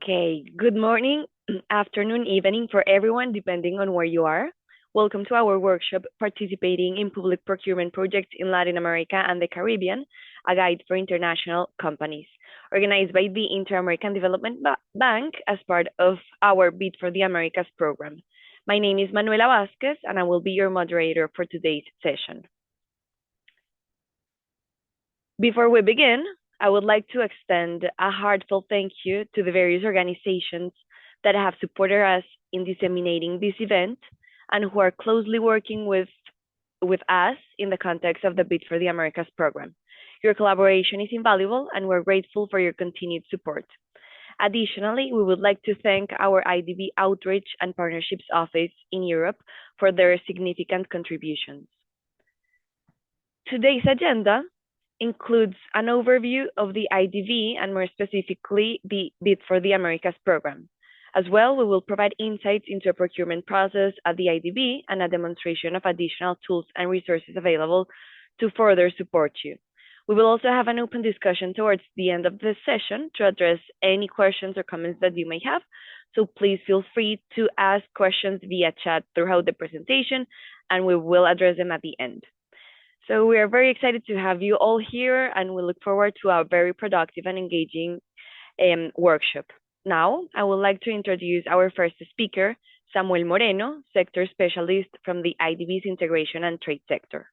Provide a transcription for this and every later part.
Okay, good morning, afternoon, evening for everyone, depending on where you are. Welcome to our workshop participating in public procurement projects in Latin America and the Caribbean, a guide for international companies, organized by the Inter-American Development Bank as part of our Bid for the Americas program. My name is Manuela Vasquez, and I will be your moderator for today's session. Before we begin, I would like to extend a heartfelt thank you to the various organizations that have supported us in disseminating this event and who are closely working with us in the context of the Bid for the Americas program. Your collaboration is invaluable, and we're grateful for your continued support. Additionally, we would like to thank our IDB Outreach and Partnerships Office in Europe for their significant contributions. Today's agenda includes an overview of the IDB and more specifically the Bid for the Americas program. As well, we will provide insights into a procurement process at the IDB and a demonstration of additional tools and resources available to further support you. We will also have an open discussion towards the end of this session to address any questions or comments that you may have. So please feel free to ask questions via chat throughout the presentation, and we will address them at the end. So we are very excited to have you all here, and we look forward to our very productive and engaging workshop. Now, I would like to introduce our first speaker, Samuel Moreno, Sector Specialist from the IDB's Integration and Trade Sector.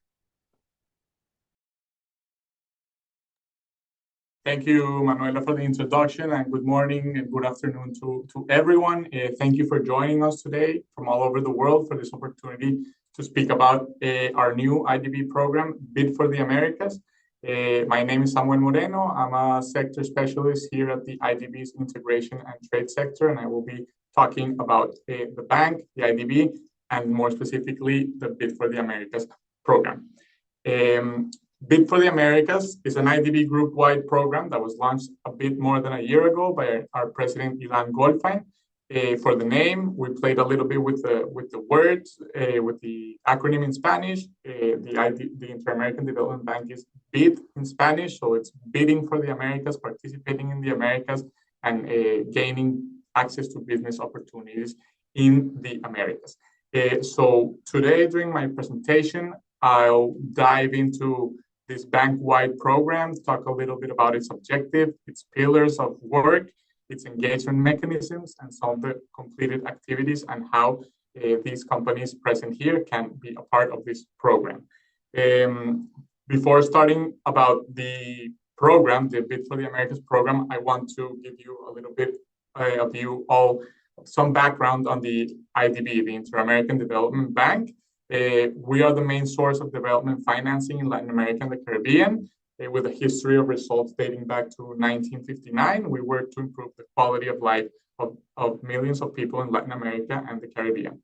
Thank you, Manuela, for the introduction, and good morning and good afternoon to everyone. Thank you for joining us today from all over the world for this opportunity to speak about our new IDB program, Bid for the Americas. My name is Samuel Moreno. I'm a sector specialist here at the IDB's Integration and Trade Sector, and I will be talking about the bank, the IDB, and more specifically, the Bid for the Americas program. Bid for the Americas is an IDB group-wide program that was launched a bit more than a year ago by our president, Ilan Goldfein. For the name, we played a little bit with the words, with the acronym in Spanish. The Inter-American Development Bank is BID in Spanish, so it's bidding for the Americas, participating in the Americas, and gaining access to business opportunities in the Americas. So today, during my presentation, I'll dive into this bank-wide program, talk a little bit about its objective, its pillars of work, its engagement mechanisms, and some of the completed activities, and how these companies present here can be a part of this program. Before starting about the program, the Bid for the Americas program, I want to give you a little bit of you all some background on the IDB, the Inter-American Development Bank. We are the main source of development financing in Latin America and the Caribbean. With a history of results dating back to 1959, we work to improve the quality of life of millions of people in Latin America and the Caribbean.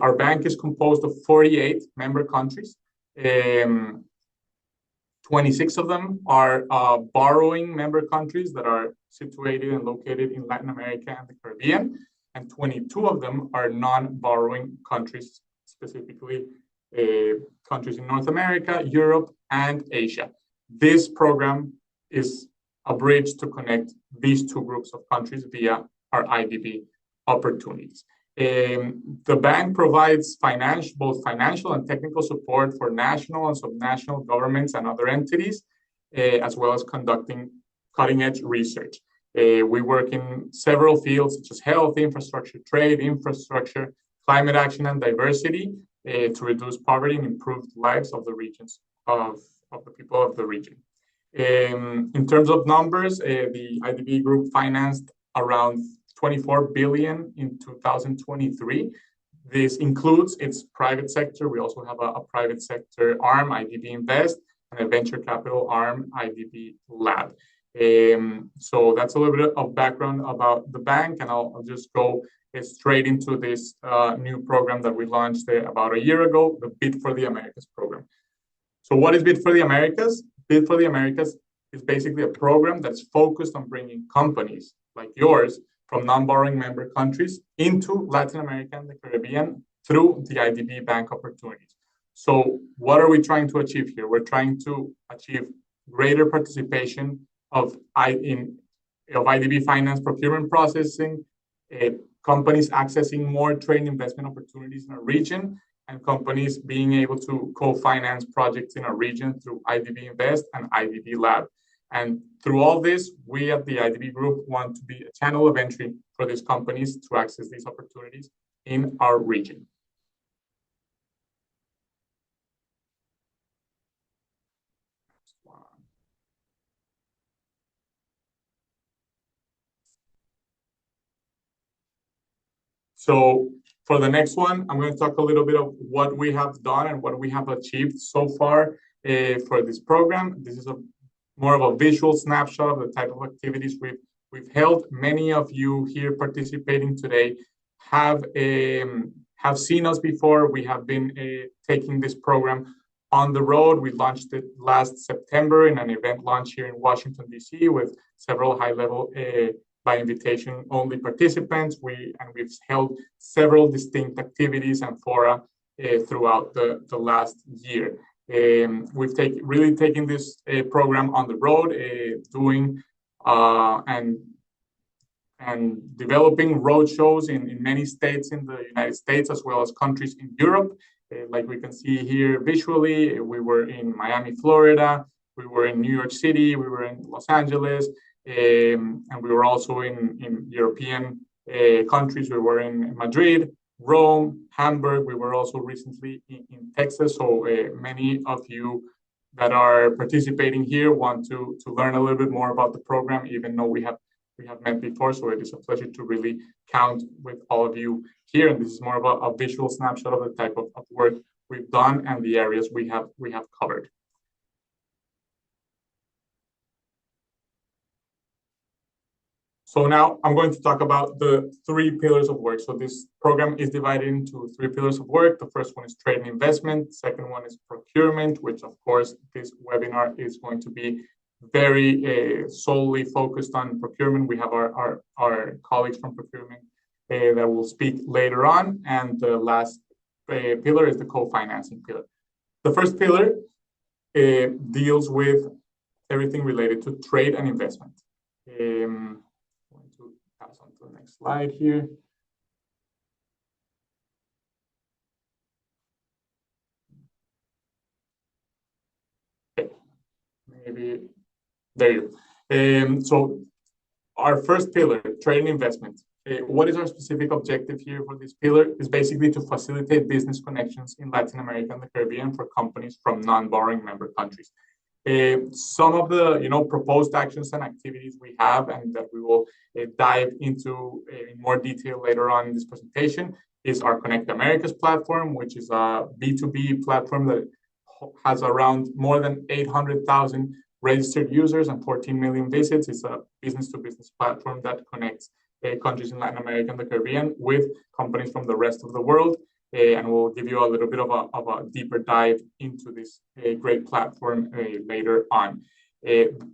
Our bank is composed of 48 member countries. 26 of them are borrowing member countries that are situated and located in Latin America and the Caribbean, and 22 of them are non-borrowing countries, specifically countries in North America, Europe, and Asia. This program is a bridge to connect these two groups of countries via our IDB opportunities. The bank provides both financial and technical support for national and subnational governments and other entities, as well as conducting cutting-edge research. We work in several fields such as health, infrastructure, trade, infrastructure, climate action, and diversity to reduce poverty and improve the lives of the regions of the people of the region. In terms of numbers, the IDB group financed around 24 billion in 2023. This includes its private sector. We also have a private sector arm, IDB Invest, and a venture capital arm, IDB Lab. So that's a little bit of background about the bank, and I'll just go straight into this new program that we launched about a year ago, the Bid for the Americas program. So what is Bid for the Americas? Bid for the Americas is basically a program that's focused on bringing companies like yours from non-borrowing member countries into Latin America and the Caribbean through the IDB bank opportunities. So what are we trying to achieve here? We're trying to achieve greater participation in of IDB finance procurement processing, companies accessing more trade and investment opportunities in our region, and companies being able to co-finance projects in our region through IDB Invest and IDB Lab. And through all this, we at the IDB Group want to be a channel of entry for these companies to access these opportunities in our region. So for the next one, I'm going to talk a little bit of what we have done and what we have achieved so far for this program. This is more of a visual snapshot of the type of activities we've held. Many of you here participating today have seen us before. We have been taking this program on the road. We launched it last September in an event launch here in Washington, D.C. with several high-level by invitation only participants. We've held several distinct activities and fora throughout the last year. We've really taken this program on the road, doing and developing road shows in many states in the United States, as well as countries in Europe. Like we can see here visually, we were in Miami, Florida, we were in New York City, we were in Los Angeles, and we were also in European countries. We were in Madrid, Rome, Hamburg. We were also recently in Texas. So many of you that are participating here want to learn a little bit more about the program, even though we have met before. So it is a pleasure to really count with all of you here. And this is more of a visual snapshot of the type of work we've done and the areas we have covered. So now I'm going to talk about the 3 pillars of work. So this program is divided into 3 pillars of work. The first one is trade and investment. Second one is procurement, which of course this webinar is going to be very solely focused on procurement. We have our colleagues from procurement that will speak later on. And the last pillar is the co-financing pillar. The first pillar deals with everything related to trade and investment. Pass on to the next slide here. Okay. Maybe there you go. So our first pillar, trade and investment. What is our specific objective here for this pillar? Is basically to facilitate business connections in Latin America and the Caribbean for companies from non-borrowing member countries. Some of the proposed actions and activities we have, and that we will dive into in more detail later on in this presentation, is our ConnectAmericas platform, which is a B2B platform that has around more than 800,000 registered users and 14 million visits. It's a business-to-business platform that connects countries in Latin America and the Caribbean with companies from the rest of the world. And we'll give you a little bit of a deeper dive into this great platform later on.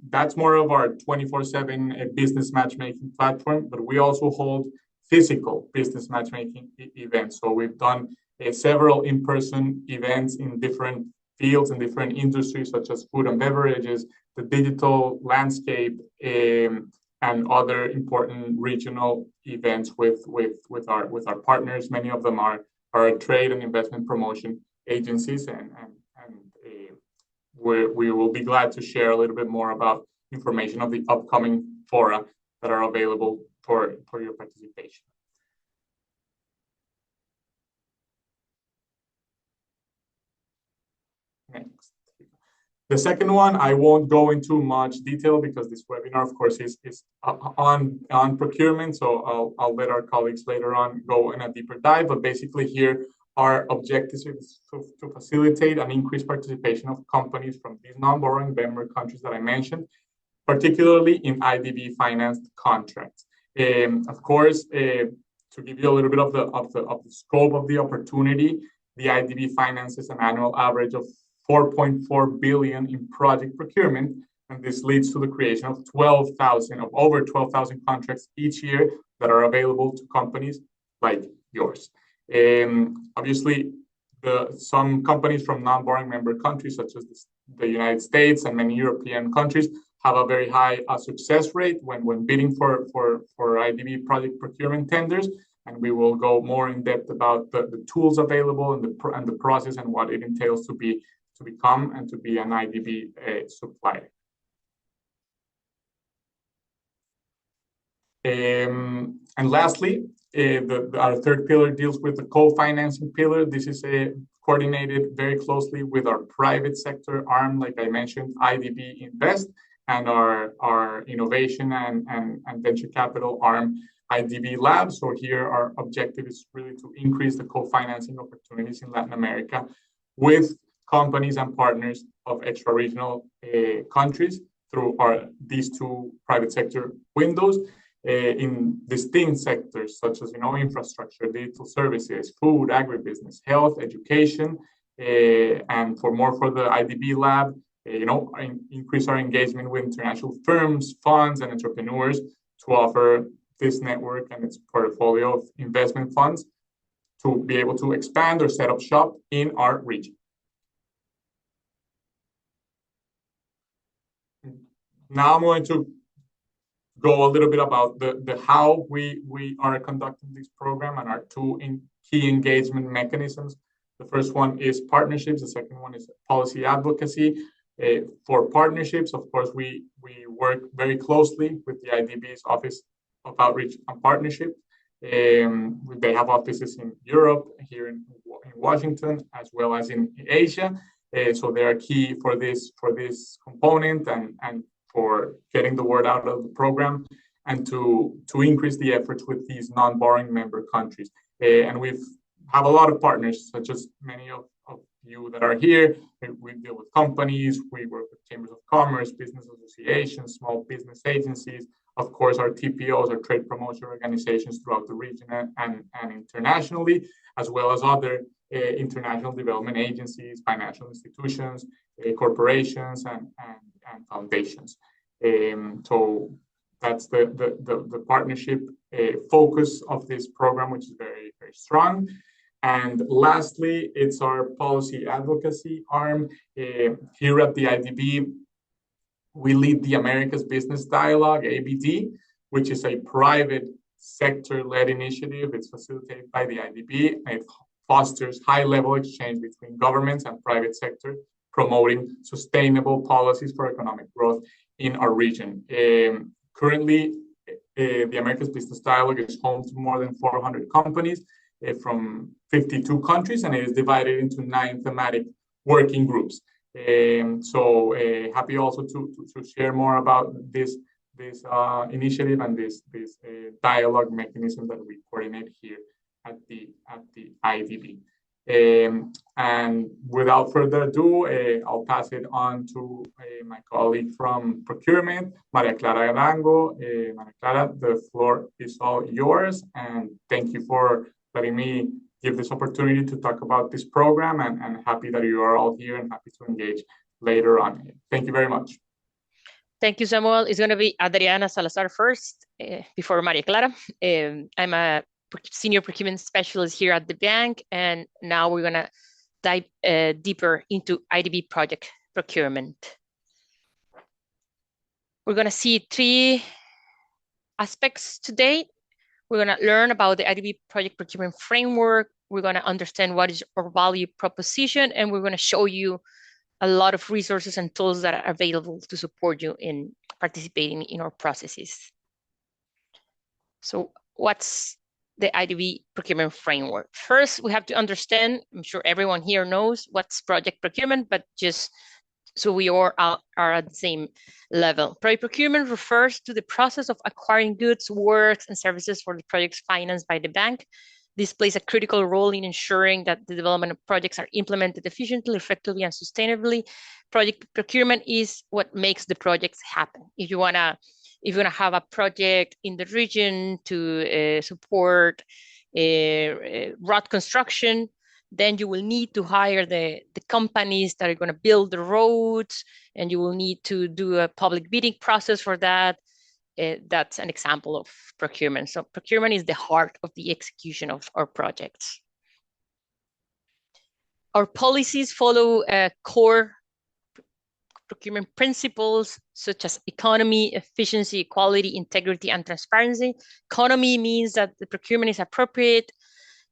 That's more of our 24/7 business matchmaking platform, but we also hold physical business matchmaking events. So we've done several in-person events in different fields and different industries, such as food and beverages, the digital landscape, and other important regional events with our partners. Many of them are trade and investment promotion agencies, and we will be glad to share a little bit more about information of the upcoming fora that are available for your participation. Next. The second one, I won't go into much detail because this webinar, of course, is on procurement. So I'll let our colleagues later on go in a deeper dive. But basically here, our objective is to facilitate an increased participation of companies from these non-borrowing member countries that I mentioned, particularly in IDB-financed contracts. Of course, to give you a little bit of the scope of the opportunity, the IDB finances an annual average of 4.4 billion in project procurement, and this leads to the creation of over 12,000 contracts each year that are available to companies like yours. Obviously, some companies from non-borrowing member countries, such as the United States and many European countries, have a very high success rate when bidding for IDB project procurement tenders. And we will go more in depth about the tools available and the process and what it entails to become and to be an IDB supplier. And lastly, our third pillar deals with the co-financing pillar. This is coordinated very closely with our private sector arm, like I mentioned, IDB Invest, and our innovation and venture capital arm, IDB Lab. So here our objective is really to increase the co-financing opportunities in Latin America with companies and partners of extra-regional countries through these two private sector windows in distinct sectors such as infrastructure, digital services, food, agribusiness, health, education, and for the IDB Lab, increase our engagement with international firms, funds, and entrepreneurs to offer this network and its portfolio of investment funds to be able to expand or set up shop in our region. Now I'm going to go a little bit about the how we are conducting this program and our two key engagement mechanisms. The first one is partnerships. The second one is policy advocacy. For partnerships, of course, we work very closely with the IDB's Office of Outreach and Partnership. They have offices in Europe, here in Washington, as well as in Asia. So they are key for this component and for getting the word out of the program and to increase the efforts with these non-borrowing member countries. And we have a lot of partners, such as many of you that are here. We deal with companies, we work with chambers of commerce, business associations, small business agencies, of course, our TPOs, our trade promotion organizations throughout the region and internationally, as well as other international development agencies, financial institutions, corporations, and foundations. So that's the partnership focus of this program, which is very, very strong. And lastly, it's our policy advocacy arm. Here at the IDB, we lead the Americas Business Dialogue, ABD, which is a private sector-led initiative. It's facilitated by the IDB. It fosters high-level exchange between governments and private sector, promoting sustainable policies for economic growth in our region. Currently, the Americas Business Dialogue is home to more than 400 companies from 52 countries, and it is divided into 9 thematic working groups. So happy also to share more about this initiative and this dialogue mechanism that we coordinate here at the IDB. And without further ado, I'll pass it on to my colleague from procurement, Maria Clara Arango. Maria Clara, the floor is all yours, and thank you for letting me give this opportunity to talk about this program, and happy that you are all here and happy to engage later on. Thank you very much. Thank you, Samuel. It's going to be Adriana Salazar first, before Maria Clara. I'm a senior procurement specialist here at the bank, and now we're going to dive deeper into IDB project procurement. We're going to see 3 aspects today. We're going to learn about the IDB project procurement framework. We're going to understand what is our value proposition, and we're going to show you a lot of resources and tools that are available to support you in participating in our processes. So what's the IDB procurement framework? First, we have to understand, I'm sure everyone here knows what's project procurement, but just so we all are at the same level. Project procurement refers to the process of acquiring goods, works, and services for the projects financed by the bank. This plays a critical role in ensuring that the development of projects are implemented efficiently, effectively, and sustainably. Project procurement is what makes the projects happen. If you wanna have a project in the region to support road construction, then you will need to hire the companies that are going to build the roads, and you will need to do a public bidding process for that. That's an example of procurement. So procurement is the heart of the execution of our projects. Our policies follow core procurement principles such as economy, efficiency, equality, integrity, and transparency. Economy means that the procurement is appropriate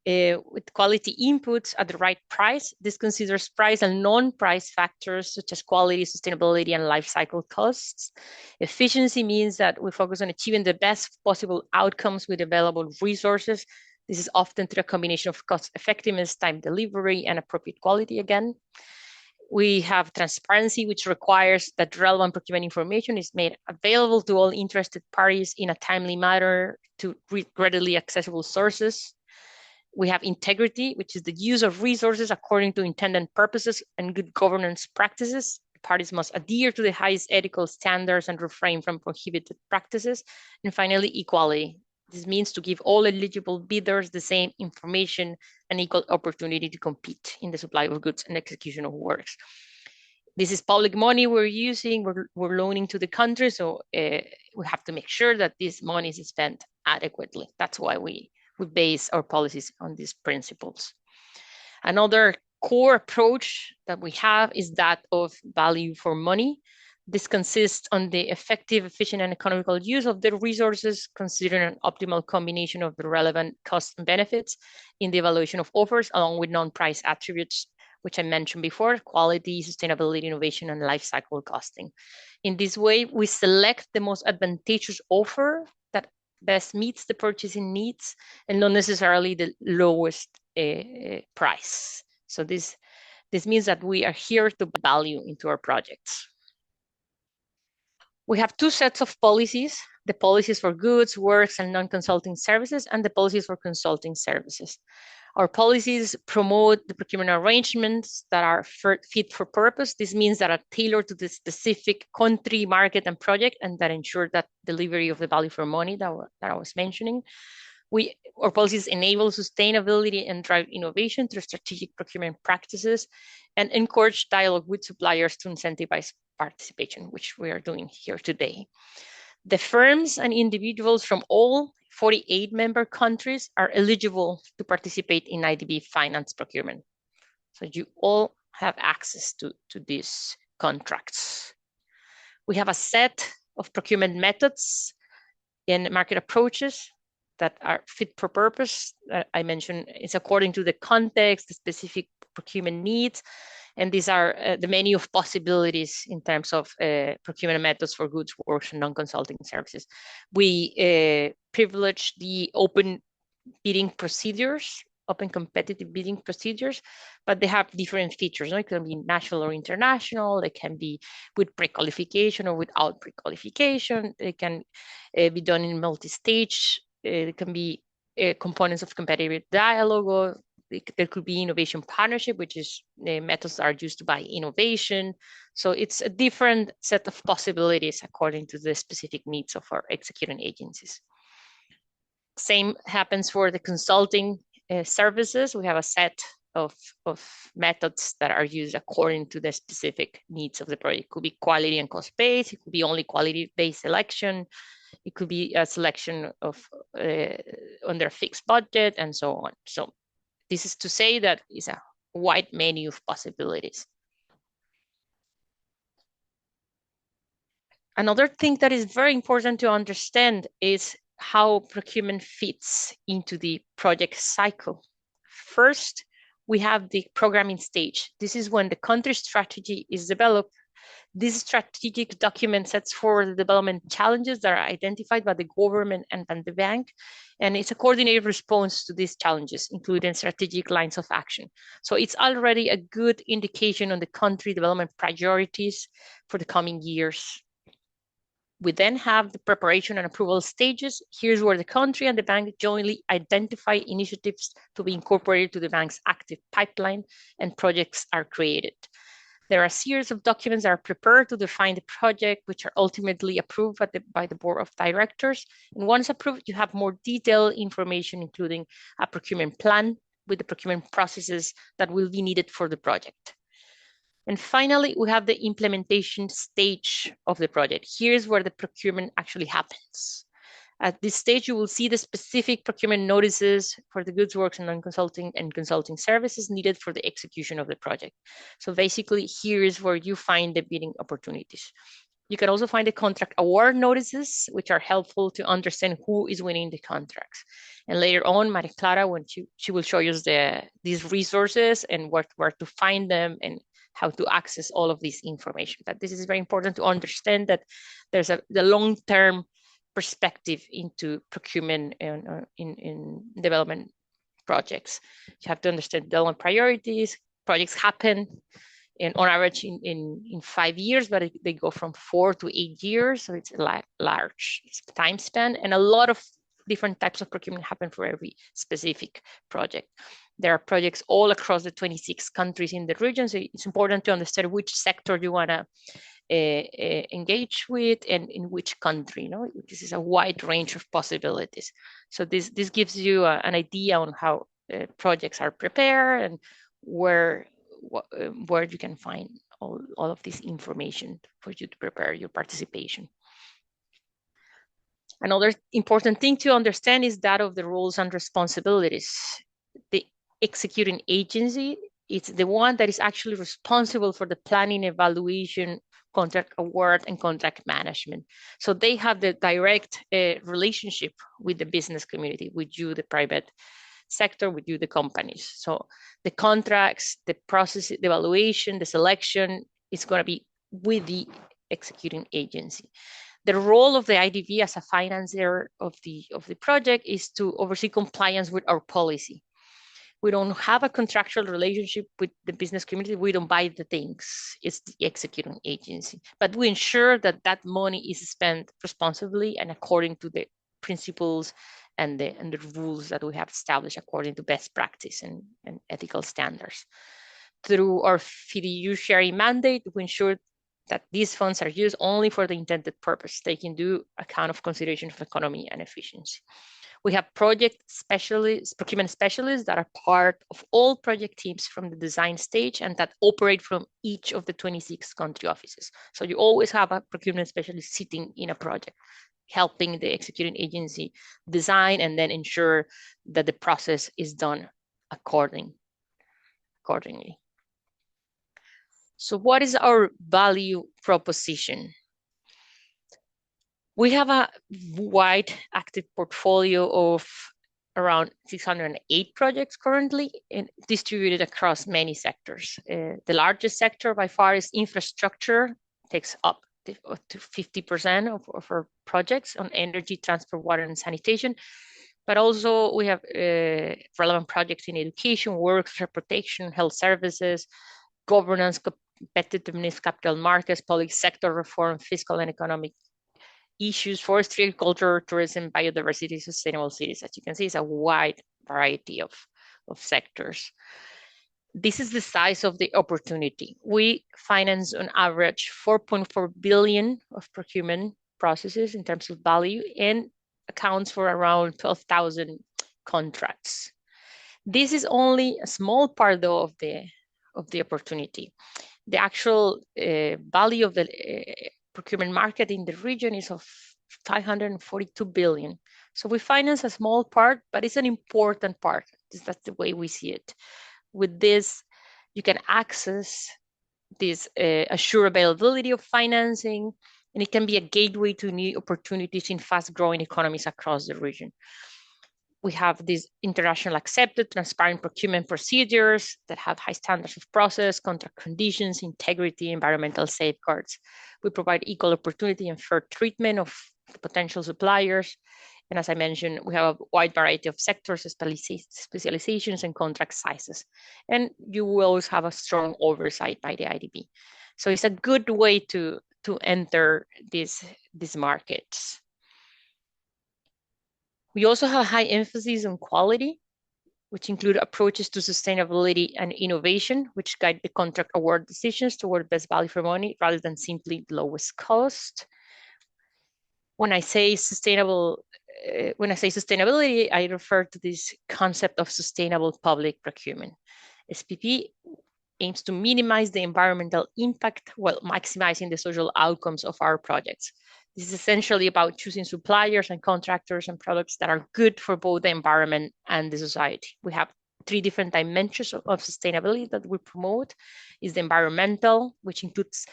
with quality inputs at the right price. This considers price and non-price factors such as quality, sustainability, and life cycle costs. Efficiency means that we focus on achieving the best possible outcomes with available resources. This is often through a combination of cost effectiveness, time delivery, and appropriate quality again. We have transparency, which requires that relevant procurement information is made available to all interested parties in a timely manner to readily accessible sources. We have integrity, which is the use of resources according to intended purposes and good governance practices. Parties must adhere to the highest ethical standards and refrain from prohibited practices. And finally, equality. This means to give all eligible bidders the same information and equal opportunity to compete in the supply of goods and execution of works. This is public money we're using, we're loaning to the country, so we have to make sure that this money is spent adequately. That's why we base our policies on these principles. Another core approach that we have is that of value for money. This consists on the effective, efficient, and economical use of the resources, considering an optimal combination of the relevant costs and benefits in the evaluation of offers, along with non-price attributes, which I mentioned before: quality, sustainability, innovation, and life cycle costing. In this way, we select the most advantageous offer that best meets the purchasing needs and not necessarily the lowest price. So this means that we are here to value into our projects. We have two sets of policies: the policies for goods, works, and non-consulting services, and the policies for consulting services. Our policies promote the procurement arrangements that are fit for purpose. This means that are tailored to the specific country, market, and project, and that ensure that delivery of the value for money that I was mentioning. Our policies enable sustainability and drive innovation through strategic procurement practices and encourage dialogue with suppliers to incentivize participation, which we are doing here today. The firms and individuals from all 48 member countries are eligible to participate in IDB finance procurement. So you all have access to these contracts. We have a set of procurement methods and market approaches that are fit for purpose. I mentioned it's according to the context, the specific procurement needs, and these are the menu of possibilities in terms of procurement methods for goods, works, and non-consulting services. We privilege the open bidding procedures, open competitive bidding procedures, but they have different features. It can be national or international. They can be with pre-qualification or without pre-qualification. They can be done in multi-stage. It can be components of competitive dialogue, or there could be innovation partnership, which is methods that are used to buy innovation. So it's a different set of possibilities according to the specific needs of our executing agencies. Same happens for the consulting services. We have a set of methods that are used according to the specific needs of the project. It could be quality and cost-based. It could be only quality-based selection. It could be a selection of under a fixed budget and so on. So this is to say that it's a wide menu of possibilities. Another thing that is very important to understand is how procurement fits into the project cycle. First, we have the programming stage. This is when the country strategy is developed. This strategic document sets forward the development challenges that are identified by the government and the bank, and it's a coordinated response to these challenges, including strategic lines of action. So it's already a good indication on the country development priorities for the coming years. We then have the preparation and approval stages. Here's where the country and the bank jointly identify initiatives to be incorporated to the bank's active pipeline, and projects are created. There are a series of documents that are prepared to define the project, which are ultimately approved by the board of directors. And once approved, you have more detailed information, including a procurement plan with the procurement processes that will be needed for the project. And finally, we have the implementation stage of the project. Here's where the procurement actually happens. At this stage, you will see the specific procurement notices for the goods, works, and non-consulting and consulting services needed for the execution of the project. So basically, here is where you find the bidding opportunities. You can also find the contract award notices, which are helpful to understand who is winning the contracts. And later on, Maria Clara, when she will show you these resources and where to find them and how to access all of this information. But this is very important to understand that there's the long-term perspective into procurement and in development projects. You have to understand development priorities. Projects happen and on average in 5 years, but they go from 4 to 8 years. So it's a large time span, and a lot of different types of procurement happen for every specific project. There are projects all across the 26 countries in the region. So it's important to understand which sector you want to engage with and in which country. You know, this is a wide range of possibilities. So this gives you an idea on how projects are prepared and where you can find all of this information for you to prepare your participation. Another important thing to understand is that of the roles and responsibilities. The executing agency is the one that is actually responsible for the planning, evaluation, contract award, and contract management. So they have the direct relationship with the business community, with you, the private sector, with you, the companies. So the contracts, the process, the evaluation, the selection is going to be with the executing agency. The role of the IDB as a financier of the project is to oversee compliance with our policy. We don't have a contractual relationship with the business community. We don't buy the things. It's the executing agency. But we ensure that that money is spent responsibly and according to the principles and the rules that we have established according to best practice and ethical standards. Through our fiduciary mandate, we ensure that these funds are used only for the intended purpose, taking due account of consideration of economy and efficiency. We have project specialists, procurement specialists that are part of all project teams from the design stage and that operate from each of the 26 country offices. So you always have a procurement specialist sitting in a project, helping the executing agency design and then ensure that the process is done accordingly. So what is our value proposition? We have a wide active portfolio of around 608 projects currently and distributed across many sectors. The largest sector by far is infrastructure, takes up to 50% of our projects on energy, transport, water, and sanitation. But also we have relevant projects in education, workforce protection, health services, governance, competitiveness, capital markets, public sector reform, fiscal and economic issues, forestry, agriculture, tourism, biodiversity, sustainable cities. As you can see, it's a wide variety of sectors. This is the size of the opportunity. We finance on average 4.4 billion of procurement processes in terms of value and accounts for around 12,000 contracts. This is only a small part though of the opportunity. The actual value of the procurement market in the region is of 542 billion. So we finance a small part, but it's an important part. That's the way we see it. With this, you can access this assured availability of financing, and it can be a gateway to new opportunities in fast-growing economies across the region. We have these international accepted, transparent procurement procedures that have high standards of process, contract conditions, integrity, environmental safeguards. We provide equal opportunity and fair treatment of potential suppliers. And as I mentioned, we have a wide variety of sectors, specializations, and contract sizes. And you will always have a strong oversight by the IDB. So it's a good way to enter these markets. We also have a high emphasis on quality, which include approaches to sustainability and innovation, which guide the contract award decisions toward best value for money rather than simply lowest cost. When I say sustainability, I refer to this concept of sustainable public procurement. SPP aims to minimize the environmental impact while maximizing the social outcomes of our projects. This is essentially about choosing suppliers and contractors and products that are good for both the environment and the society. We have 3 different dimensions of sustainability that we promote. Is the environmental, which includes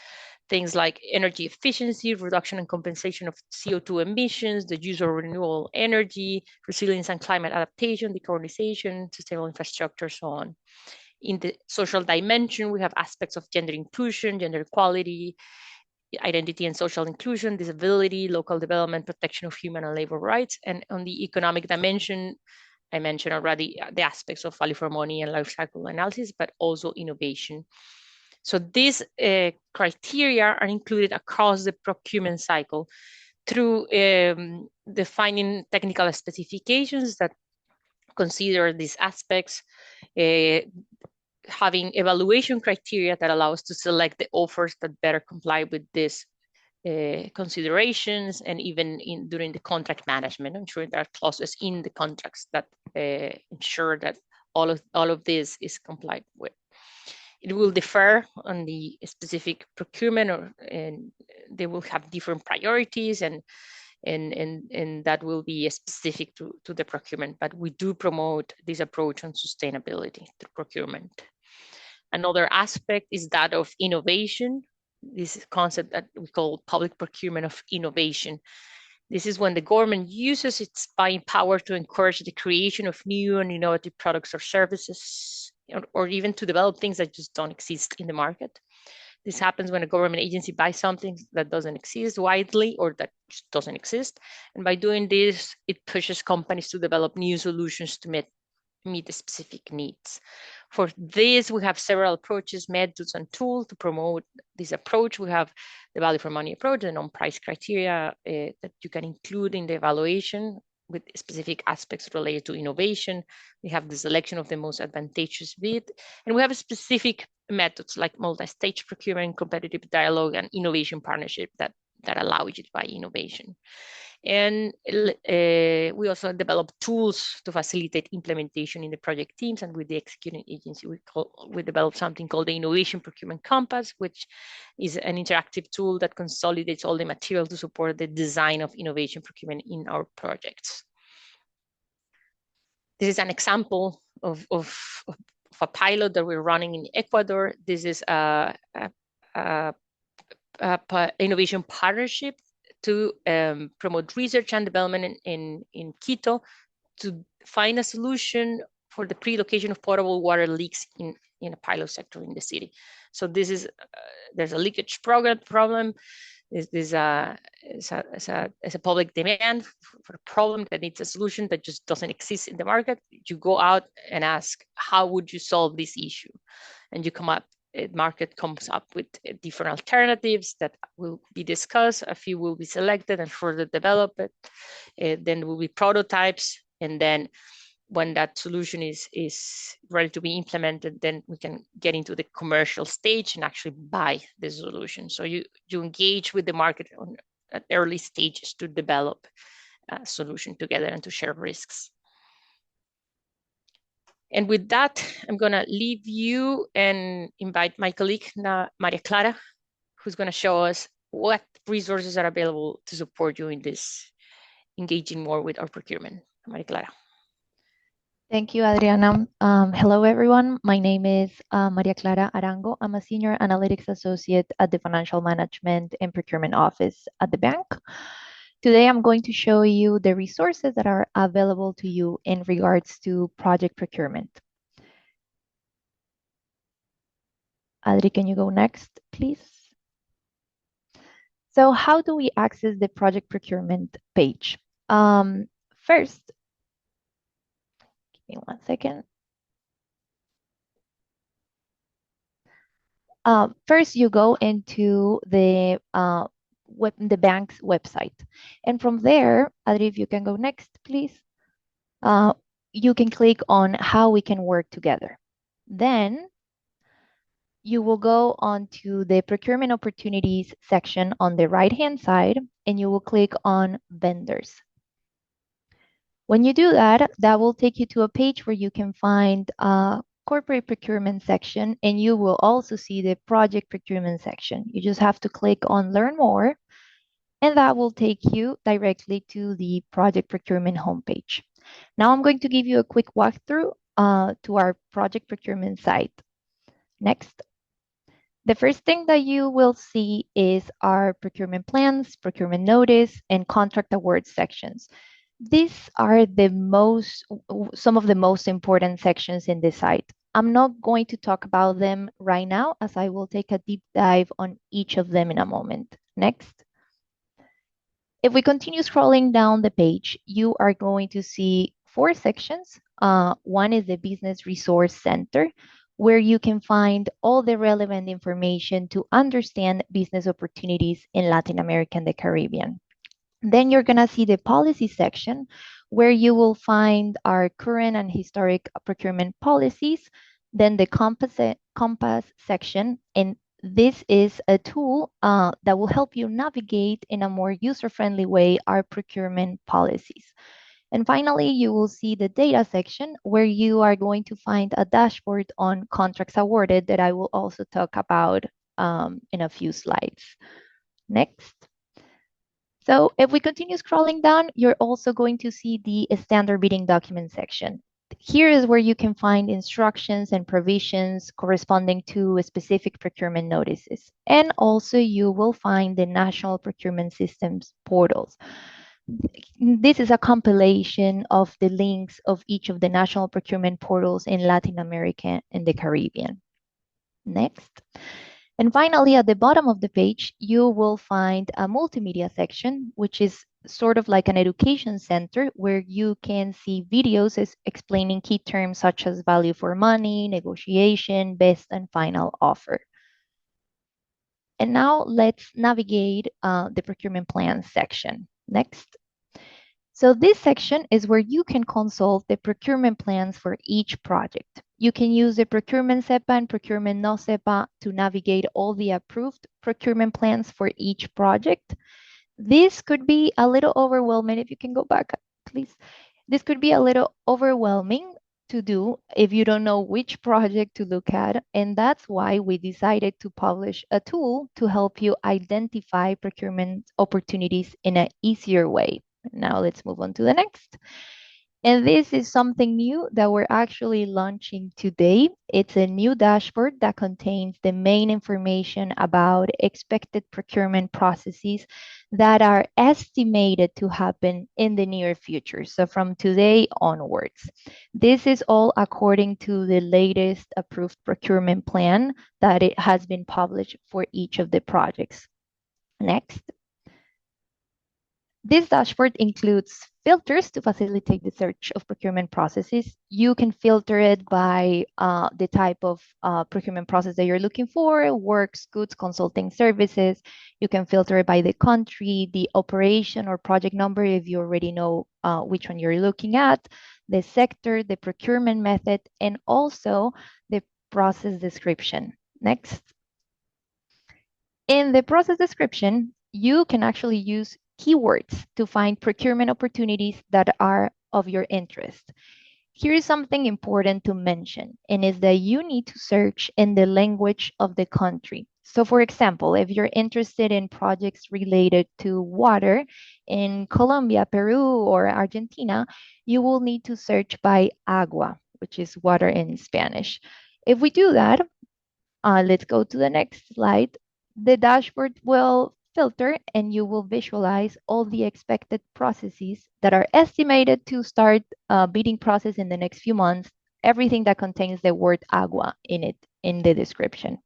things like energy efficiency, reduction and compensation of CO2 emissions, the use of renewable energy, resilience and climate adaptation, decarbonization, sustainable infrastructure, so on. In the social dimension, we have aspects of gender inclusion, gender equality, identity and social inclusion, disability, local development, protection of human and labor rights. And on the economic dimension, I mentioned already the aspects of value for money and life cycle analysis, but also innovation. So these criteria are included across the procurement cycle through defining technical specifications that consider these aspects, having evaluation criteria that allow us to select the offers that better comply with these considerations, and even during the contract management, ensuring there are clauses in the contracts that ensure that all of this is complied with. It will differ on the specific procurement, and they will have different priorities, and that will be specific to the procurement. But we do promote this approach on sustainability through procurement. Another aspect is that of innovation. This is concept that we call public procurement of innovation. This is when the government uses its buying power to encourage the creation of new and innovative products or services, or even to develop things that just don't exist in the market. This happens when a government agency buys something that doesn't exist widely or that just doesn't exist. And by doing this, it pushes companies to develop new solutions to meet the specific needs. For this, we have several approaches, methods, and tools to promote this approach. We have the value for money approach, the non-price criteria that you can include in the evaluation with specific aspects related to innovation. We have the selection of the most advantageous bid, and we have specific methods like multi-stage procurement, competitive dialogue, and innovation partnership that allow you to buy innovation. And we also develop tools to facilitate implementation in the project teams and with the executing agency. We developed something called the Innovation Procurement Compass, which is an interactive tool that consolidates all the material to support the design of innovation procurement in our projects. This is an example of a pilot that we're running in Ecuador. This is a innovation partnership to promote research and development in Quito to find a solution for the pre-location of potable water leaks in a pilot sector in the city. So this is, there's a leakage problem. Is a public demand for a problem that needs a solution that just doesn't exist in the market. You go out and ask, how would you solve this issue? And you come up, market comes up with different alternatives that will be discussed. A few will be selected and further developed. Then will be prototypes. And then when that solution is ready to be implemented, then we can get into the commercial stage and actually buy the solution. So you engage with the market at early stages to develop a solution together and to share risks. And with that, I'm going to leave you and invite my colleague, Maria Clara, who's going to show us what resources are available to support you in this, engaging more with our procurement. Maria Clara. Thank you, Adriana. Hello, everyone. My name is Maria Clara Arango. I'm a Senior Analytics Associate at the Financial Management and Procurement Office at the bank. Today, I'm going to show you the resources that are available to you in regards to project procurement. Adri, can you go next, please? So how do we access the project procurement page? First, give me 1 second. First, you go into the bank's website. And from there, Adri, if you can go next, please. You can click on how we can work together. Then you will go on to the procurement opportunities section on the right-hand side, and you will click on vendors. When you do that, that will take you to a page where you can find a corporate procurement section, and you will also see the project procurement section. You just have to click on learn more, and that will take you directly to the project procurement homepage. Now I'm going to give you a quick walkthrough to our project procurement site. Next. The first thing that you will see is our procurement plans, procurement notice, and contract award sections. These are some of the most important sections in the site. I'm not going to talk about them right now, as I will take a deep dive on each of them in a moment. Next. If we continue scrolling down the page, you are going to see 4 sections. One is the Business Resource Center, where you can find all the relevant information to understand business opportunities in Latin America and the Caribbean. Then you're going to see the policy section, where you will find our current and historic procurement policies. Then the compass section, and this is a tool that will help you navigate in a more user-friendly way our procurement policies. And finally, you will see the data section, where you are going to find a dashboard on contracts awarded that I will also talk about in a few slides. Next. So if we continue scrolling down, you're also going to see the standard bidding document section. Here is where you can find instructions and provisions corresponding to specific procurement notices. And also you will find the National Procurement Systems portals. This is a compilation of the links of each of the national procurement portals in Latin America and the Caribbean. Next. And finally, at the bottom of the page, you will find a multimedia section, which is sort of like an education center where you can see videos explaining key terms such as value for money, negotiation, best and final offer. And now let's navigate the procurement plan section. Next. So this section is where you can consult the procurement plans for each project. You can use the procurement SEPA and procurement no SEPA to navigate all the approved procurement plans for each project. This could be a little overwhelming. If you can go back, please. This could be a little overwhelming to do if you don't know which project to look at. And that's why we decided to publish a tool to help you identify procurement opportunities in an easier way. Now let's move on to the next. And this is something new that we're actually launching today. It's a new dashboard that contains the main information about expected procurement processes that are estimated to happen in the near future. So from today onwards, this is all according to the latest approved procurement plan that it has been published for each of the projects. Next. This dashboard includes filters to facilitate the search of procurement processes. You can filter it by the type of procurement process that you're looking for, works, goods, consulting services. You can filter it by the country, the operation or project number if you already know which one you're looking at, the sector, the procurement method, and also the process description. Next. In the process description, you can actually use keywords to find procurement opportunities that are of your interest. Here is something important to mention, and is that you need to search in the language of the country. So for example, if you're interested in projects related to water in Colombia, Peru, or Argentina, you will need to search by agua, which is water in Spanish. If we do that, let's go to the next slide. The dashboard will filter and you will visualize all the expected processes that are estimated to start a bidding process in the next few months, everything that contains the word agua in it in the description.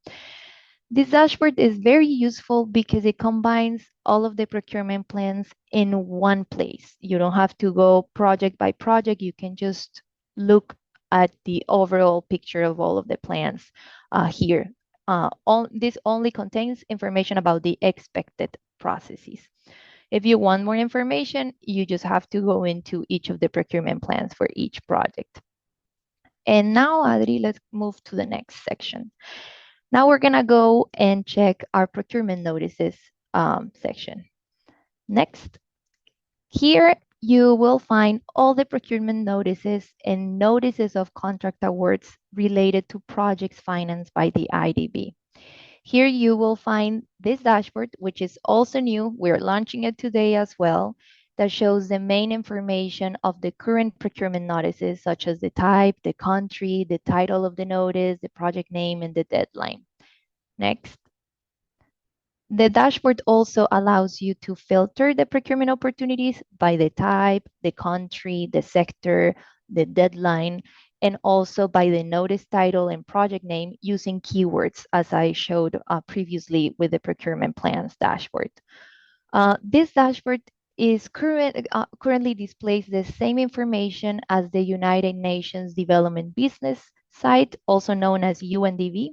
This dashboard is very useful because it combines all of the procurement plans in one place. You don't have to go project by project. You can just look at the overall picture of all of the plans here. This only contains information about the expected processes. If you want more information, you just have to go into each of the procurement plans for each project. And now, Adri, let's move to the next section. Now we're gonna go and check our procurement notices section. Next. Here you will find all the procurement notices and notices of contract awards related to projects financed by the IDB. Here you will find this dashboard, which is also new. We're launching it today as well, that shows the main information of the current procurement notices, such as the type, the country, the title of the notice, the project name, and the deadline. Next. The dashboard also allows you to filter the procurement opportunities by the type, the country, the sector, the deadline, and also by the notice title and project name using keywords, as I showed previously with the procurement plans dashboard. This dashboard is currently displays the same information as the United Nations Development Business Site, also known as UNDB.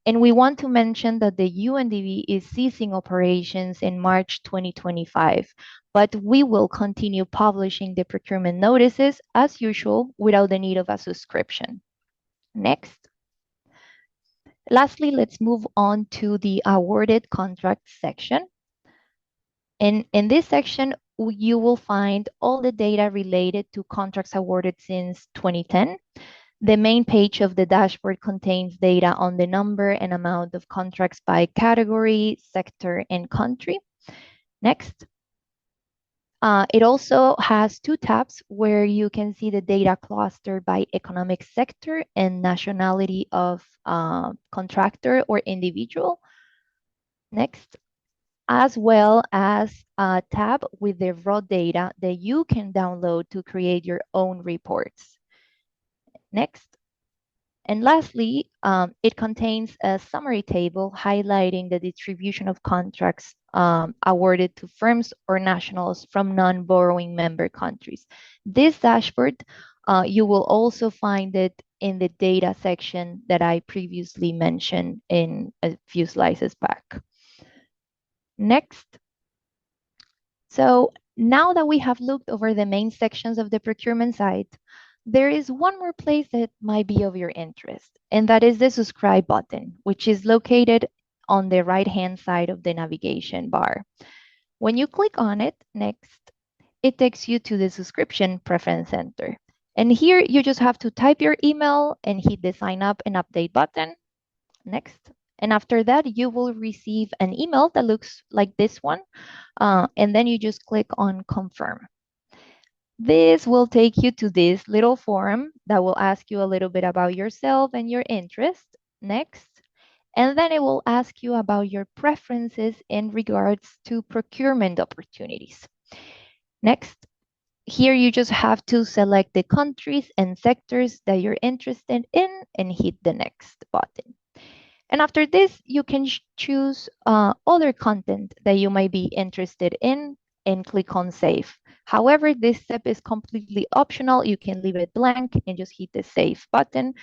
And we want to mention that the UNDB is ceasing operations in March 2025, but we will continue publishing the procurement notices as usual without the need of a subscription. Next. Lastly, let's move on to the awarded contracts section. In this section, you will find all the data related to contracts awarded since 2010. The main page of the dashboard contains data on the number and amount of contracts by category, sector, and country. Next. It also has two tabs where you can see the data cluster by economic sector and nationality of contractor or individual. Next. As well as a tab with the raw data that you can download to create your own reports. Next. And lastly, it contains a summary table highlighting the distribution of contracts awarded to firms or nationals from non-borrowing member countries. This dashboard, you will also find it in the data section that I previously mentioned in a few slides back. Next. So now that we have looked over the main sections of the procurement site, there is one more place that might be of your interest, and that is the subscribe button, which is located on the right-hand side of the navigation bar. When you click on it, next, it takes you to the subscription preference center. And here you just have to type your email and hit the sign up and update button. Next. And after that, you will receive an email that looks like this one. And then you just click on confirm. This will take you to this little form that will ask you a little bit about yourself and your interest. Next. And then it will ask you about your preferences in regards to procurement opportunities. Next. Here you just have to select the countries and sectors that you're interested in and hit the next button. And after this, you can choose other content that you might be interested in and click on save. However, this step is completely optional. You can leave it blank and just hit the save button.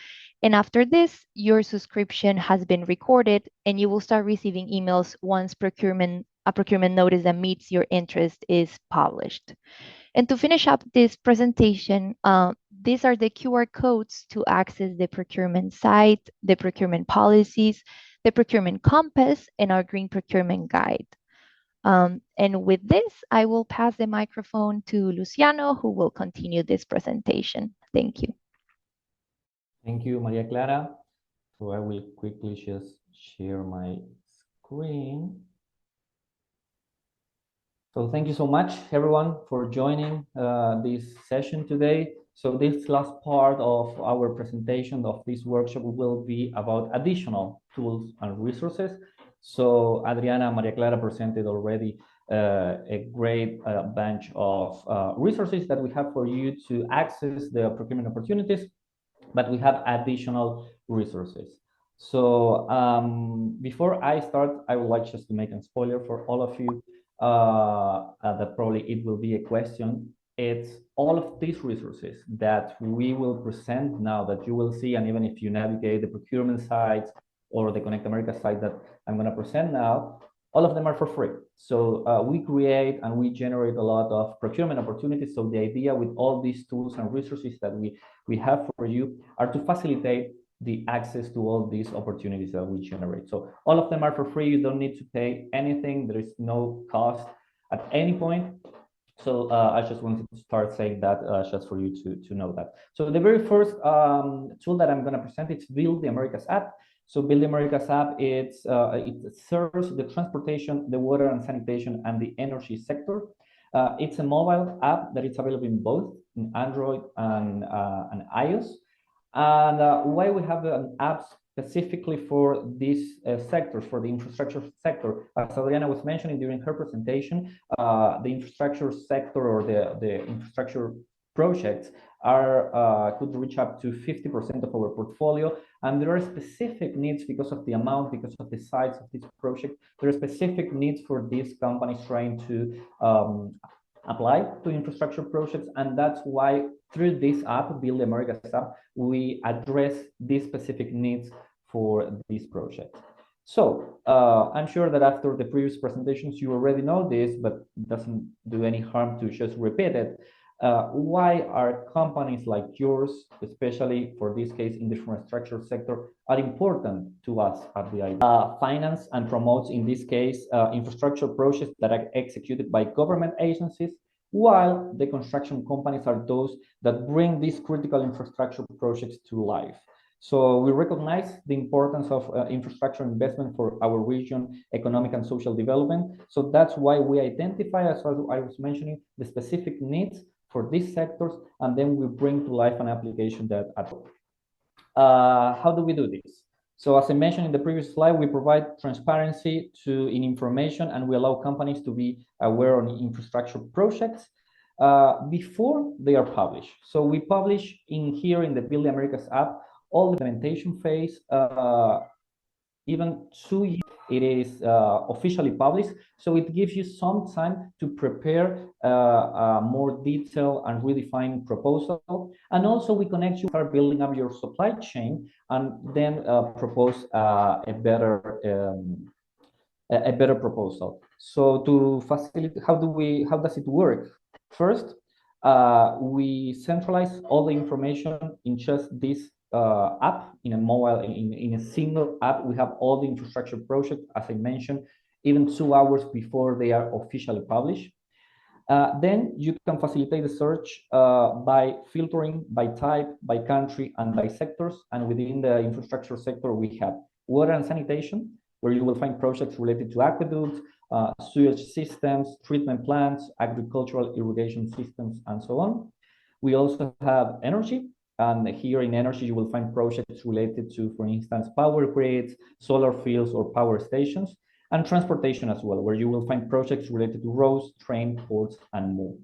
And after this, your subscription has been recorded and you will start receiving emails once a procurement notice that meets your interest is published. And to finish up this presentation, these are the QR codes to access the procurement site, the procurement policies, the procurement compass, and our green procurement guide. And with this, I will pass the microphone to Luciano, who will continue this presentation. Thank you. Thank you, Maria Clara. So I will quickly just share my screen. So thank you so much, everyone, for joining this session today. So this last part of our presentation of this workshop will be about additional tools and resources. So Adriana and Maria Clara presented already a great bunch of resources that we have for you to access the procurement opportunities, but we have additional resources. So before I start, I would like just to make a spoiler for all of you that probably it will be a question. It's all of these resources that we will present now that you will see, and even if you navigate the procurement sites or the ConnectAmericas site that I'm going to present now, all of them are for free. So we create and we generate a lot of procurement opportunities. So the idea with all these tools and resources that we have for you are to facilitate the access to all these opportunities that we generate. So all of them are for free. You don't need to pay anything. There is no cost at any point. So I just wanted to start saying that just for you to know that. So the very first tool that I'm going to present is Build the Americas app. So Build the Americas app, it serves the transportation, the water and sanitation, and the energy sector. It's a mobile app that is available in both in Android and iOS. And why we have an app specifically for these sectors, for the infrastructure sector? As Adriana was mentioning during her presentation, the infrastructure sector or the infrastructure projects could reach up to 50% of our portfolio, and there are specific needs because of the amount, because of the size of this project. There are specific needs for these companies trying to apply to infrastructure projects, and that's why through this app, Build Americas app, we address these specific needs for these projects. So I'm sure that after the previous presentations, you already know this, but it doesn't do any harm to just repeat it. Why are companies like yours, especially for this case in the infrastructure sector, are important to us at the IDB? Finance and promotes, in this case, infrastructure projects that are executed by government agencies, while the construction companies are those that bring these critical infrastructure projects to life. So we recognize the importance of infrastructure investment for our region, economic and social development. So that's why we identify, as I was mentioning, the specific needs for these sectors, and then we bring to life an application that how do we do this? So as I mentioned in the previous slide, we provide transparency in information, and we allow companies to be aware on infrastructure projects before they are published. So we publish here in the Build the Americas app all the implementation phase, even 2 years it is officially published. So it gives you some time to prepare a more detailed and redefined proposal. And also we connect you, start building up your supply chain, and then propose a better proposal. So to facilitate, how does it work? First, we centralize all the information in just this app, in a mobile, in a single app. We have all the infrastructure projects, as I mentioned, even 2 hours before they are officially published. Then you can facilitate the search by filtering by type, by country, and by sectors. And within the infrastructure sector, we have water and sanitation, where you will find projects related to aqueducts, sewage systems, treatment plants, agricultural irrigation systems, and so on. We also have energy. And here in energy, you will find projects related to, for instance, power grids, solar fields, or power stations, and transportation as well, where you will find projects related to roads, train, ports, and more.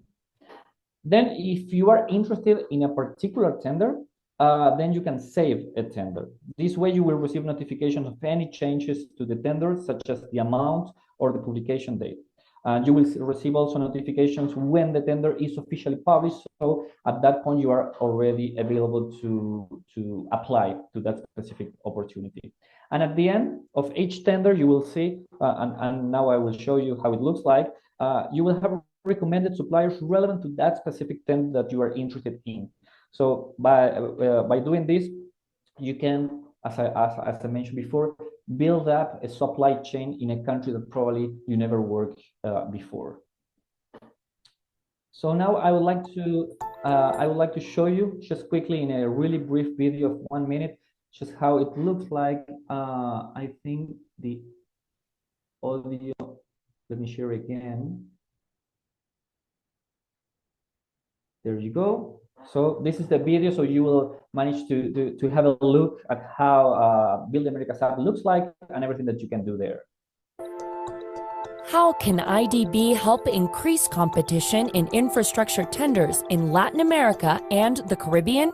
Then if you are interested in a particular tender, then you can save a tender. This way you will receive notifications of any changes to the tender, such as the amount or the publication date. And you will receive also notifications when the tender is officially published. So at that point, you are already available to apply to that specific opportunity. And at the end of each tender, you will see, and now I will show you how it looks like, you will have recommended suppliers relevant to that specific tender that you are interested in. So by doing this, you can, as I mentioned before, build up a supply chain in a country that probably you never worked before. So now I would like to show you just quickly in a really brief video of 1 minute, just how it looks like. I think the audio, let me share again. There you go. So this is the video, so you will manage to have a look at how Build Americas app looks like and everything that you can do there. How can IDB help increase competition in infrastructure tenders in Latin America and the Caribbean?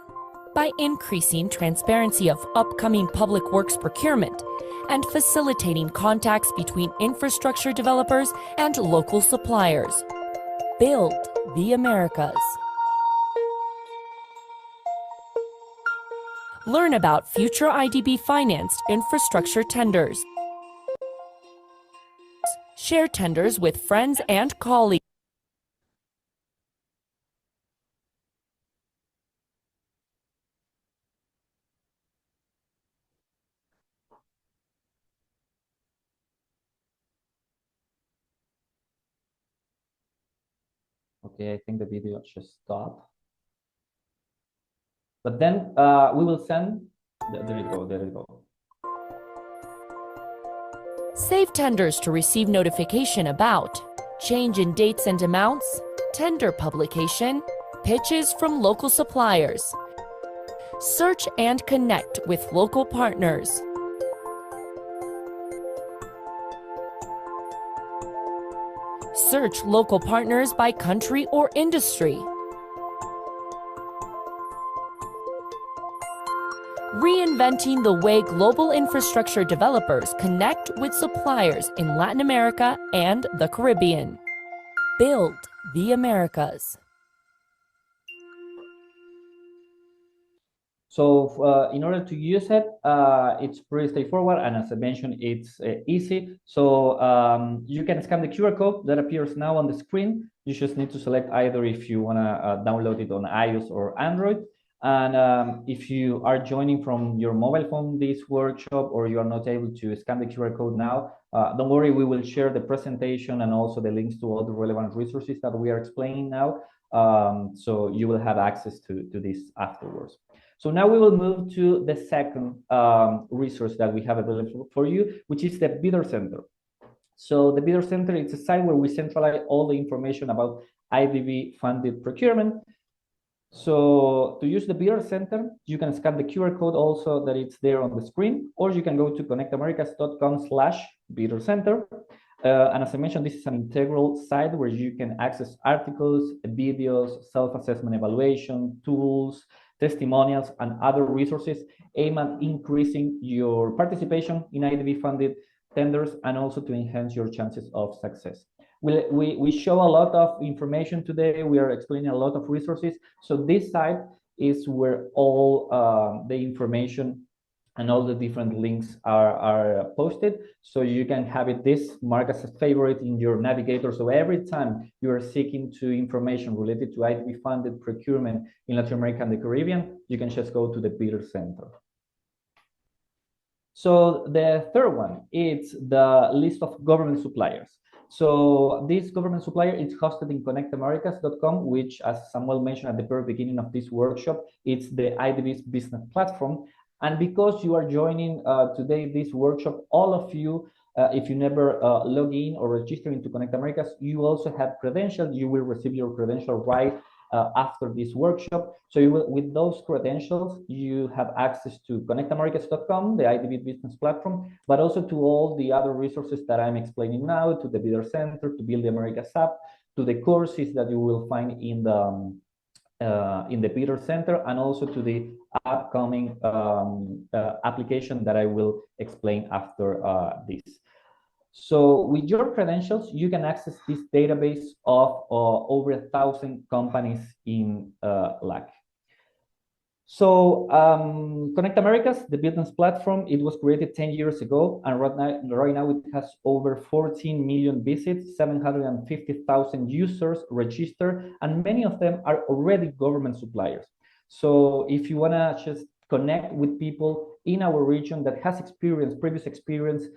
By increasing transparency of upcoming public works procurement and facilitating contacts between infrastructure developers and local suppliers. Build the Americas. Learn about future IDB-financed infrastructure tenders. Share tenders with friends and colleagues. Okay, I think the video just stopped. But then we will send, there you go. Save tenders to receive notification about change in dates and amounts, tender publication, pitches from local suppliers. Search and connect with local partners. Search local partners by country or industry. Reinventing the way global infrastructure developers connect with suppliers in Latin America and the Caribbean. Build the Americas. So in order to use it, it's pretty straightforward, and as I mentioned, it's easy. So you can scan the QR code that appears now on the screen. You just need to select either if you want to download it on iOS or Android. And if you are joining from your mobile phone this workshop, or you are not able to scan the QR code now, don't worry, we will share the presentation and also the links to all the relevant resources that we are explaining now. So you will have access to this afterwards. So now we will move to the second resource that we have available for you, which is the Bidder Center. So the Bidder Center is a site where we centralize all the information about IDB-funded procurement. So to use the Bidder Center, you can scan the QR code also that it's there on the screen, or you can go to connectamericas.com/biddercenter. And as I mentioned, this is an integral site where you can access articles, videos, self-assessment evaluation, tools, testimonials, and other resources aimed at increasing your participation in IDB-funded tenders and also to enhance your chances of success. We show a lot of information today. We are explaining a lot of resources. So this site is where all the information and all the different links are posted. So you can have this marked as a favorite in your navigator. So every time you are seeking to information related to IDB-funded procurement in Latin America and the Caribbean, you can just go to the Bidder Center. So the third one is the list of government suppliers. So this government supplier is hosted in ConnectAmericas.com, which, as Samuel mentioned at the very beginning of this workshop, it's the IDB's business platform. And because you are joining today this workshop, all of you, if you never log in or register into ConnectAmericas, you also have credentials. You will receive your credential right after this workshop. So you will, with those credentials, you have access to ConnectAmericas.com, the IDB business platform, but also to all the other resources that I'm explaining now, to the Bidder Center, to Build the Americas app, to the courses that you will find in the Bidder Center, and also to the upcoming application that I will explain after this. So with your credentials, you can access this database of over 1,000 companies in LAC. So ConnectAmericas, the business platform, it was created 10 years ago, and right now it has over 14 million visits, 750,000 users registered, and many of them are already government suppliers. So if you want to just connect with people in our region that has previous experience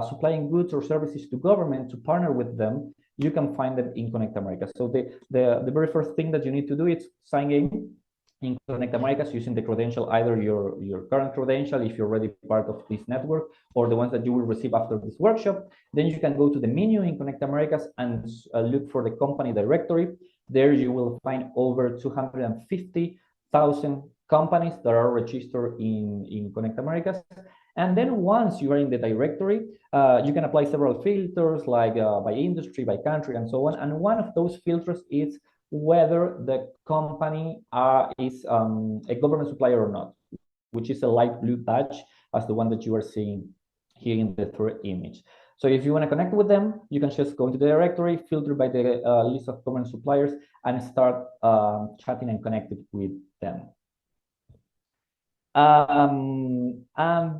supplying goods or services to government, to partner with them, you can find them in ConnectAmericas. So the very first thing that you need to do is sign in ConnectAmericas using the credential, either your current credential if you're already part of this network, or the ones that you will receive after this workshop. Then you can go to the menu in ConnectAmericas and look for the company directory. There you will find over 250,000 companies that are registered in ConnectAmericas. And then once you are in the directory, you can apply several filters, like by industry, by country, and so on. And one of those filters is whether the company is a government supplier or not, which is a light blue badge, as the one that you are seeing here in the third image. So if you want to connect with them, you can just go into the directory, filter by the list of government suppliers, and start chatting and connecting with them. And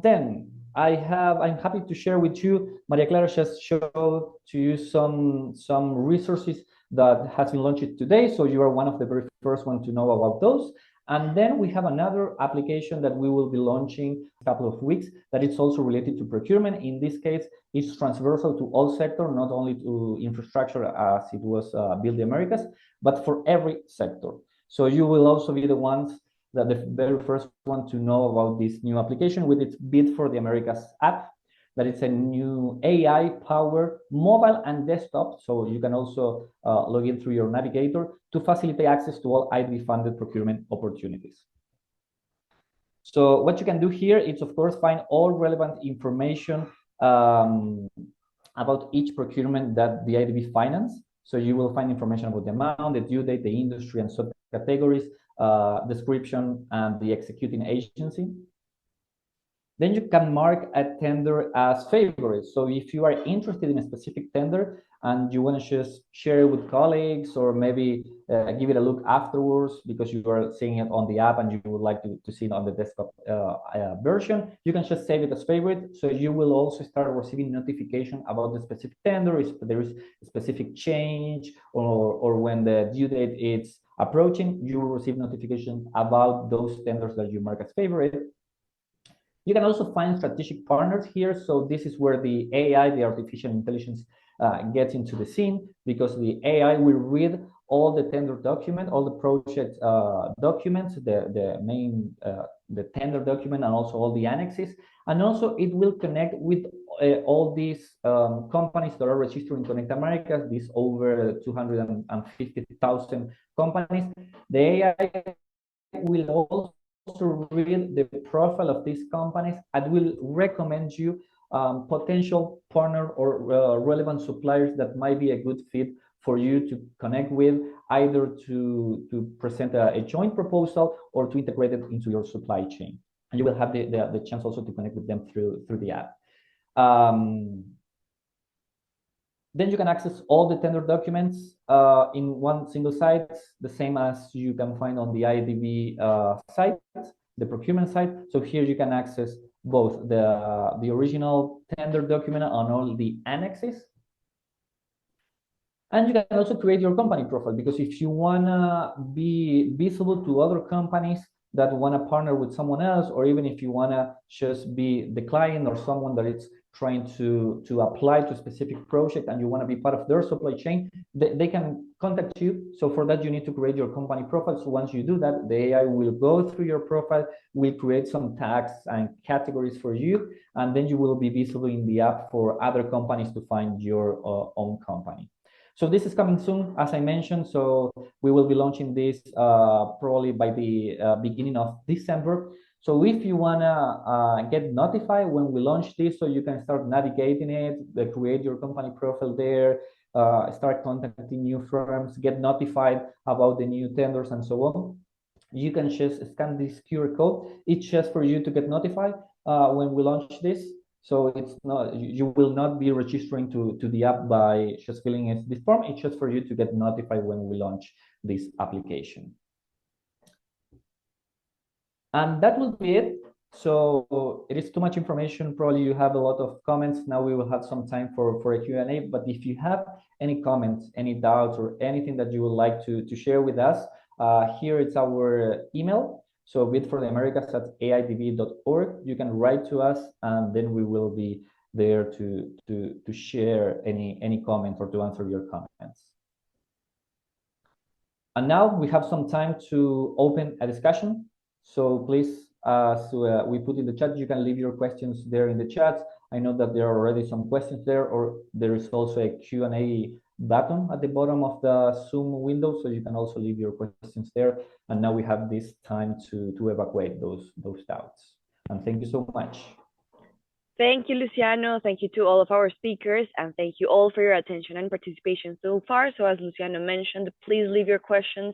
then I'm happy to share with you, Maria Clara just showed to you some resources that has been launched today. So you are one of the very first ones to know about those. And then we have another application that we will be launching a couple of weeks that is also related to procurement. In this case, it's transversal to all sector, not only to infrastructure as it was Build the Americas, but for every sector. So you will also be the ones that the very first one to know about this new application with its Bid for the Americas app. that it's a new AI-powered mobile and desktop, so you can also log in through your navigator to facilitate access to all IDB-funded procurement opportunities. So what you can do here is, of course, find all relevant information about each procurement that the IDB finance. So you will find information about the amount, the due date, the industry and subcategories, description, and the executing agency. Then you can mark a tender as favorite. So if you are interested in a specific tender and you want to just share it with colleagues, or maybe give it a look afterwards because you are seeing it on the app and you would like to see it on the desktop version, you can just save it as favorite. So you will also start receiving notification about the specific tender, if there is a specific change, or when the due date is approaching, you will receive notification about those tenders that you mark as favorite. You can also find strategic partners here. So this is where the AI, the artificial intelligence, gets into the scene, because the AI will read all the tender document, all the project documents, the main, the tender document, and also all the annexes. And also it will connect with all these companies that are registered in ConnectAmericas, these over 250,000 companies. The AI will also read the profile of these companies and will recommend you potential partner or relevant suppliers that might be a good fit for you to connect with, either to present a joint proposal or to integrate it into your supply chain. And you will have the chance also to connect with them through the app. Then you can access all the tender documents in one single site, the same as you can find on the IDB site, the procurement site. So here you can access both the original tender document and all the annexes. And you can also create your company profile, because if you want to be visible to other companies that want to partner with someone else, or even if you want to just be the client or someone that is trying to apply to a specific project and you want to be part of their supply chain, they can contact you. So for that, you need to create your company profile. So once you do that, the AI will go through your profile, will create some tags and categories for you, and then you will be visible in the app for other companies to find your own company. So this is coming soon, as I mentioned. So we will be launching this probably by the beginning of December. So if you wanna get notified when we launch this, so you can start navigating it, create your company profile there, start contacting new firms, get notified about the new tenders and so on. You can just scan this QR code. It's just for you to get notified when we launch this. So it's not, you will not be registering to the app by just filling in this form. It's just for you to get notified when we launch this application. And that will be it. So it is too much information. Probably you have a lot of comments. Now we will have some time for a Q&A. But if you have any comments, any doubts, or anything that you would like to share with us, here it's our email. So bidfortheamericas@aidb.org. You can write to us, and then we will be there to share any comment or to answer your comments. And now we have some time to open a discussion. So please, we put in the chat, you can leave your questions there in the chat. I know that there are already some questions there, or there is also a Q&A button at the bottom of the Zoom window, so you can also leave your questions there. And now we have this time to evacuate those doubts. And thank you so much. Thank you, Luciano. Thank you to all of our speakers, and thank you all for your attention and participation so far. So as Luciano mentioned, please leave your questions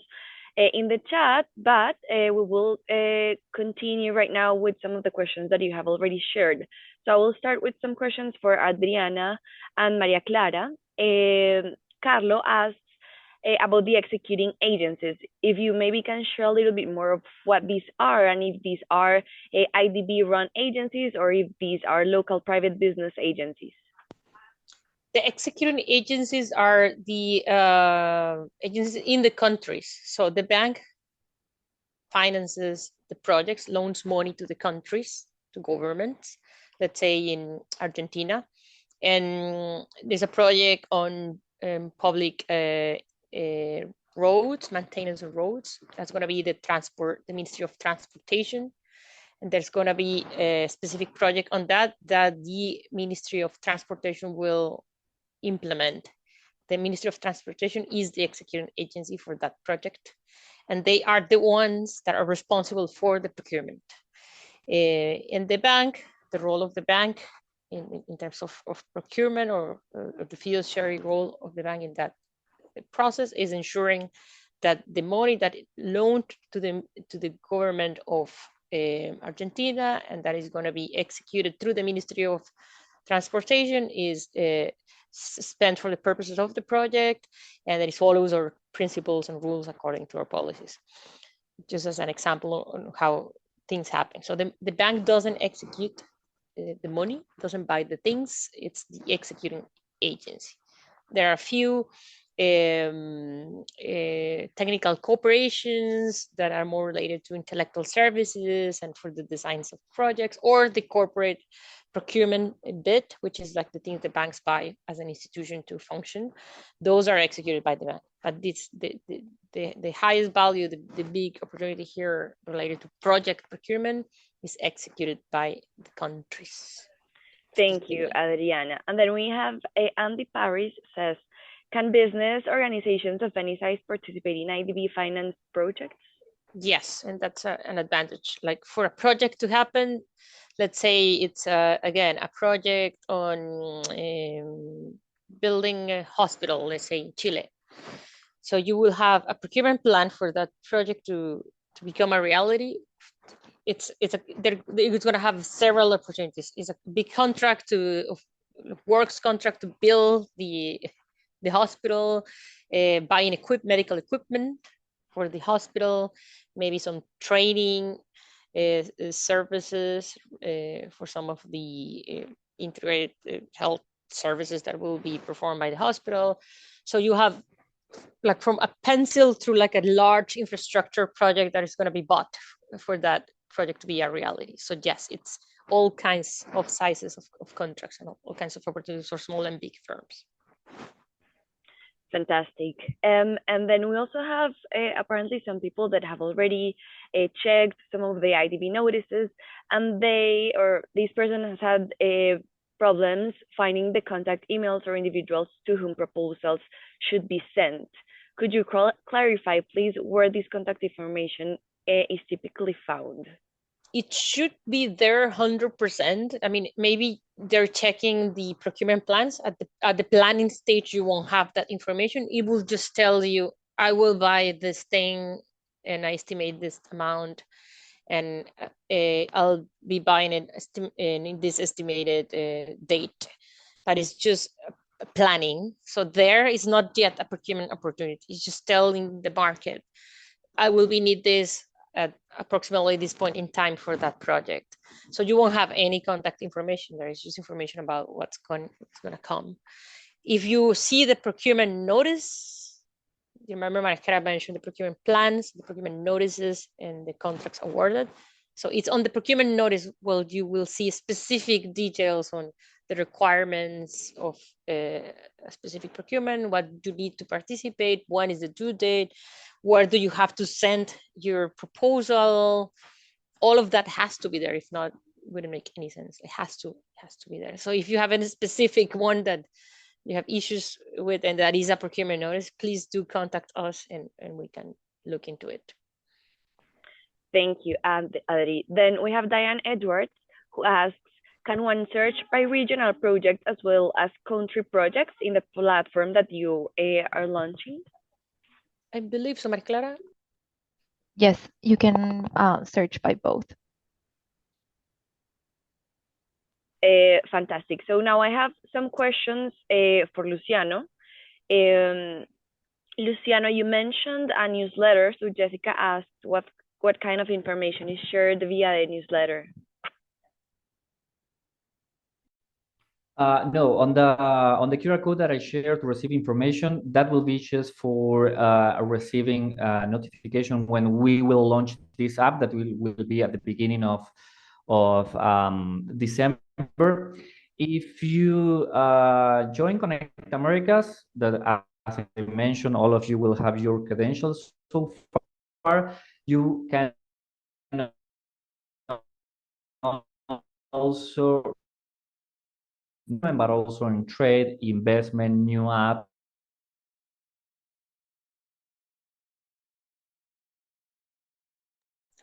in the chat, but we will continue right now with some of the questions that you have already shared. So I will start with some questions for Adriana and Maria Clara. Carlo asks about the executing agencies. If you maybe can share a little bit more of what these are, and if these are IDB-run agencies or if these are local private business agencies. The executing agencies are the agencies in the countries. So the bank finances the projects, loans money to the countries, to governments, let's say in Argentina. And there's a project on public roads, maintenance of roads. That's going to be the Ministry of Transportation. and there's going to be a specific project on that the Ministry of Transportation will implement. The Ministry of Transportation is the executing agency for that project, and they are the ones that are responsible for the procurement. In the bank, the role of the bank in terms of procurement or the fiduciary role of the bank in that process is ensuring that the money that is loaned to the government of Argentina, and that is going to be executed through the Ministry of Transportation, is spent for the purposes of the project, and that it follows our principles and rules according to our policies. Just as an example on how things happen. So the bank doesn't execute the money, doesn't buy the things, it's the executing agency. There are a few technical cooperations that are more related to intellectual services and for the designs of projects, or the corporate procurement bit, which is like the things the banks buy as an institution to function. Those are executed by the bank. But this, the highest value, the big opportunity here related to project procurement is executed by the countries. Thank you, Adriana. And then we have Andy Paris says, can business organizations of any size participate in IDB finance projects? Yes, and that's an advantage. Like for a project to happen, let's say it's again a project on building a hospital, let's say in Chile. So you will have a procurement plan for that project to become a reality. It's going to have several opportunities. It's a big contract works contract to build the hospital, buying medical equipment for the hospital, maybe some training services for some of the integrated health services that will be performed by the hospital. So you have like from a pencil to like a large infrastructure project that is going to be bought for that project to be a reality. So yes, it's all kinds of sizes of contracts and all kinds of opportunities for small and big firms. Fantastic. And then we also have apparently some people that have already checked some of the IDB notices, and this person has had problems finding the contact emails or individuals to whom proposals should be sent. Could you clarify, please, where this contact information is typically found? It should be there 100%. I mean, maybe they're checking the procurement plans at the planning stage. You won't have that information. It will just tell you, I will buy this thing and I estimate this amount, and I'll be buying it in this estimated date. But it's just planning. So there is not yet a procurement opportunity. It's just telling the market, I will need this at approximately this point in time for that project. So you won't have any contact information. There is just information about what's going to come. If you see the procurement notice, you remember Maricela mentioned the procurement plans, the procurement notices, and the contracts awarded. So it's on the procurement notice, well, you will see specific details on the requirements of a specific procurement, what you need to participate, when is the due date, where do you have to send your proposal. All of that has to be there. If not, it wouldn't make any sense. It has to be there. So if you have any specific one that you have issues with and that is a procurement notice, please do contact us and we can look into it. Thank you, Adri. Then we have Diane Edwards, who asks, can one search by regional projects as well as country projects in the platform that you are launching? I believe so, Maria Clara. Yes, you can search by both. Fantastic. So now I have some questions for Luciano. Luciano, you mentioned a newsletter. So Jessica asked what kind of information is shared via the newsletter? No, on the QR code that I shared to receive information, that will be just for receiving notification when we will launch this app. That will be at the beginning of December. If you join ConnectAmericas, that as I mentioned, all of you will have your credentials so far. You can also but also in trade, investment, new app.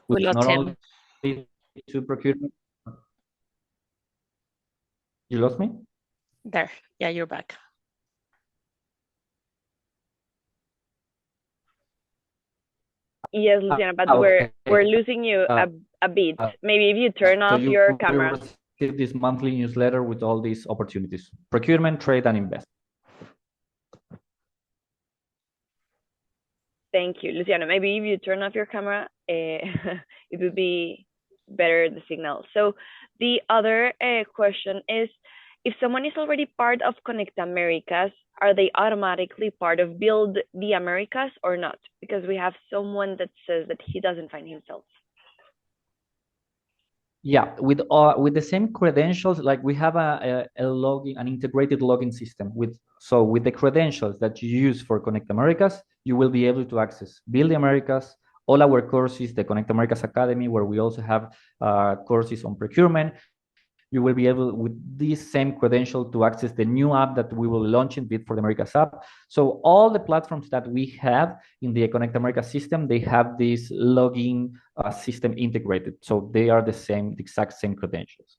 We lost not him. only to procurement. You lost me? There. Yeah, you're back. Yes, Luciana, but Okay. we're losing you a bit. Maybe if you turn off your camera. You receive this monthly newsletter with all these opportunities: procurement, trade, and investment. Thank you, Luciana. Maybe if you turn off your camera, it would be better, the signal. So the other question is, if someone is already part of ConnectAmericas, are they automatically part of Build the Americas or not? Because we have someone that says that he doesn't find himself. Yeah, with the same credentials, like we have a login, an integrated login system. With the credentials that you use for ConnectAmericas, you will be able to access Build the Americas, all our courses, the ConnectAmericas Academy, where we also have courses on procurement. You will be able, with this same credential, to access the new app that we will launch in Bid for the Americas app. So all the platforms that we have in the ConnectAmericas system, they have this login system integrated. So they are the exact same credentials.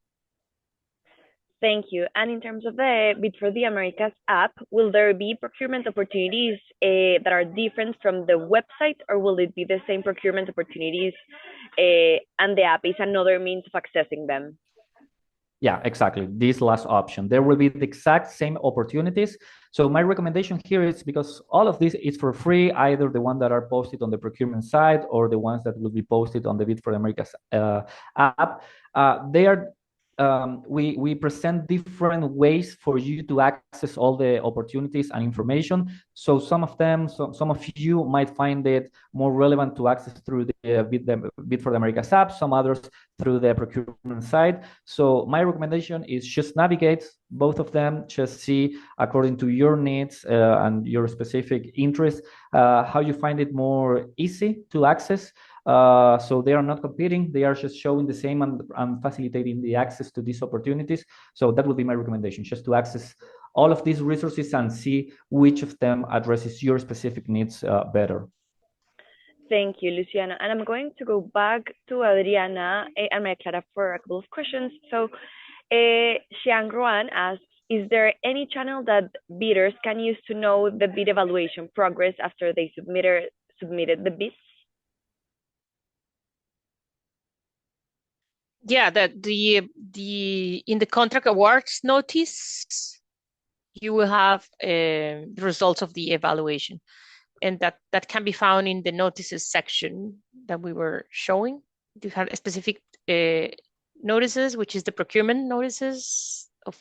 Thank you. And in terms of the Bid for the Americas app, will there be procurement opportunities that are different from the website, or will it be the same procurement opportunities and the app is another means of accessing them? Yeah, exactly. This last option. There will be the exact same opportunities. So my recommendation here is, because all of this is for free, either the ones that are posted on the procurement side or the ones that will be posted on the Bid for the Americas app. They are we present different ways for you to access all the opportunities and information. So some of you might find it more relevant to access through the Bid for the Americas app, some others through the procurement side. So my recommendation is just navigate both of them, just see according to your needs and your specific interests, how you find it more easy to access. So they are not competing, they are just showing the same and facilitating the access to these opportunities. So that would be my recommendation, just to access all of these resources and see which of them addresses your specific needs better. Thank you, Luciana. And I'm going to go back to Adriana and Maria Clara for a couple of questions. So Xiang Ruan asks, is there any channel that bidders can use to know the bid evaluation progress after they submitted the bids? Yeah, the in the contract awards notice, you will have the results of the evaluation, and that can be found in the notices section that we were showing. You have specific notices, which is the procurement notices of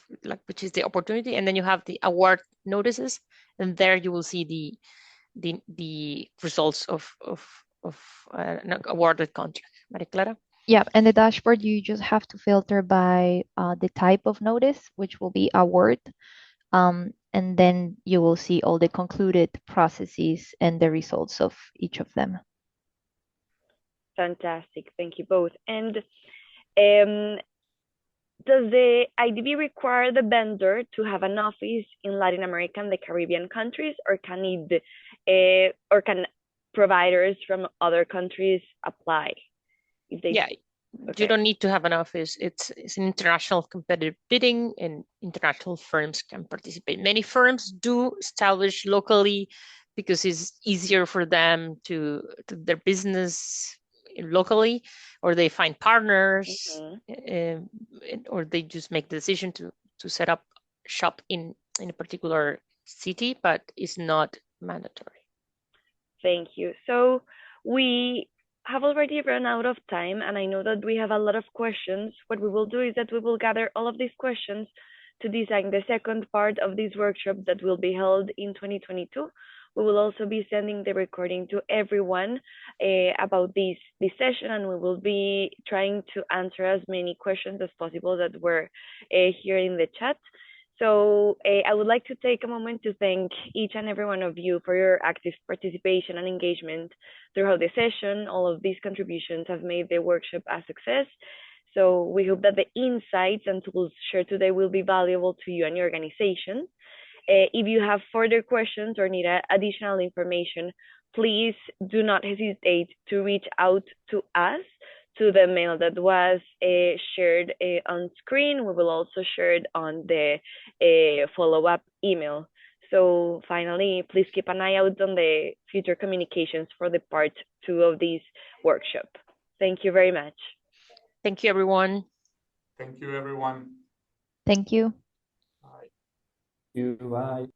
which is the opportunity, and then you have the award notices, and there you will see the results of an awarded contract. Maria Clara? Yeah, and the dashboard, you just have to filter by the type of notice, which will be award. And then you will see all the concluded processes and the results of each of them. Fantastic. Thank you both. And does the IDB require the vendor to have an office in Latin America and the Caribbean countries, or can providers from other countries apply? If they... Yeah, okay. You don't need to have an office. It's an international competitive bidding, and international firms can participate. Many firms do establish locally because it's easier for them to their business locally, or they find partners, or they just make the decision to set up shop in a particular city, but it's not mandatory. Thank you. So we have already run out of time, and I know that we have a lot of questions. What we will do is that we will gather all of these questions to design the second part of this workshop that will be held in 2022. We will also be sending the recording to everyone about this session, and we will be trying to answer as many questions as possible that were here in the chat. So I would like to take a moment to thank each and every one of you for your active participation and engagement throughout the session. All of these contributions have made the workshop a success. So we hope that the insights and tools shared today will be valuable to you and your organization. If you have further questions or need additional information, please do not hesitate to reach out to us to the mail that was shared on screen. We will also share it on the follow-up email. So finally, please keep an eye out on the future communications for the part 2 of this workshop. Thank you very much. Thank you, everyone. Thank you, everyone. Thank you. Bye. Bye.